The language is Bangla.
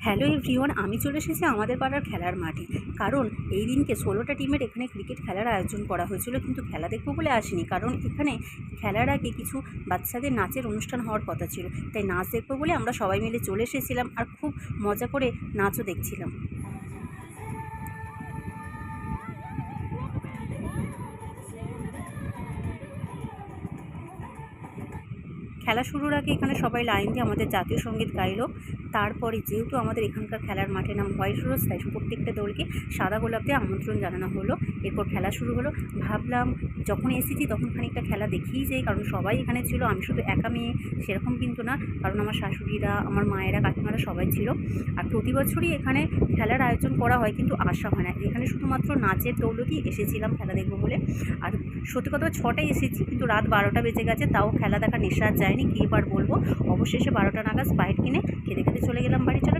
হ্যালো এভরিওয়ান, আমি চলে এসেছি আমাদের পাড়ার খেলার মাঠে। কারণ এই দিনকে 16টা টিমের এখানে ক্রিকেট খেলার আয়োজন করা হয়েছিল, কিন্তু খেলা দেখবো বলে আসিনি। কারণ এখানে খেলার আগে কিছু বাচ্চাদের নাচের অনুষ্ঠান হওয়ার কথা ছিল, তাই নাচ দেখবো বলে আমরা সবাই মিলে চলে এসেছিলাম আর খুব মজা করে নাচও দেখছিলাম। খেলা শুরুর আগে এখানে সবাই লাইন দিয়ে আমাদের জাতীয় সঙ্গীত গাইলো। তারপরে যেহেতু আমাদের এখানকার খেলার মাঠের নাম হোয়াইট রোজ, তাই প্রত্যেকটা দলকে সাদা গোলাপ দিয়ে আমন্ত্রণ জানানো হলো। এরপর খেলা শুরু হলো। ভাবলাম যখন এসেছি তখন খানিকটা খেলা দেখেই যাই, কারণ সবাই এখানে ছিল, আমি শুধু একা মেয়ে সেরকম কিন্তু না, কারণ আমার শাশুড়িরা, আমার মায়েরা, কাকিমারা সবাই ছিল। আর প্রতি বছরই এখানে খেলার আয়োজন করা হয়, কিন্তু আসা হয় না। এখানে শুধুমাত্র নাচের দৌলতেই এসেছিলাম খেলা দেখবো বলে। আর সত্যি কথা 6টায় এসেছি, কিন্তু রাত 12টা বেজে গেছে, তাও খেলা দেখার নেশা আর যায়নি। কী এবার বলবো, অবশেষে 12টা নাগাদ স্প্রাইট কিনে খেতে খেতে চলে গেলাম বাড়ি। চলো।